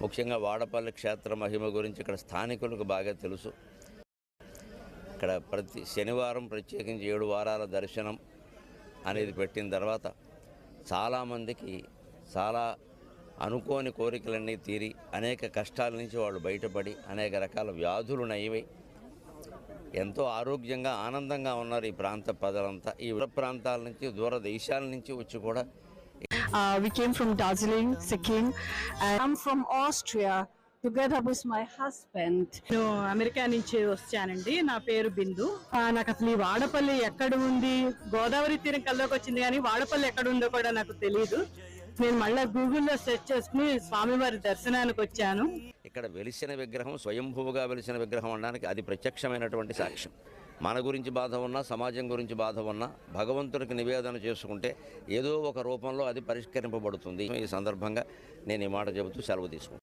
ముఖ్యంగా వాడపల్లి క్షేత్ర మహిమ గురించి ఇక్కడ స్థానికులకు బాగా తెలుసు. ఇక్కడ ప్రతి శనివారం ప్రత్యేకించి 7 వారాల దర్శనం అనేది పెట్టిన తర్వాత చాలామందికి చాలా అనుకోని కోరికలన్నీ తీరి అనేక కష్టాల నుంచి వాళ్ళు బయటపడి అనేక రకాల వ్యాధులు నయమై ఎంతో ఆరోగ్యంగా ఆనందంగా ఉన్నారు ఈ ప్రాంత ప్రజలంతా. ఈ ప్రాంతాల నుంచి దూర దేశాల నుంచి వచ్చి కూడా We came from Darjeeling, Sikkim, and I'm from Austria together with my husband. నేను అమెరికా నుంచి వచ్చానండి. నా పేరు బిందు. నాకు అసలు ఈ వాడపల్లి ఎక్కడ ఉంది, గోదావరి తీరం కల్లోకి వచ్చింది కానీ వాడపల్లి ఎక్కడ ఉందో కూడా నాకు తెలియదు. నేను మళ్ళీ గూగుల్లో సెర్చ్ చేసుకుని స్వామివారి దర్శనానికి వచ్చాను. ఇక్కడ వెలిసిన విగ్రహం స్వయంభూగా వెలిసిన విగ్రహం అనడానికి అది ప్రత్యక్షమైనటువంటి సాక్ష్యం. మన గురించి బాధ ఉన్నా, సమాజం గురించి బాధ ఉన్నా భగవంతుడికి నివేదన చేసుకుంటే ఏదో ఒక రూపంలో అది పరిష్కరింపబడుతుంది. ఈ సందర్భంగా నేను ఈ మాట చెబుతూ సెలవు తీసుకుంటాను.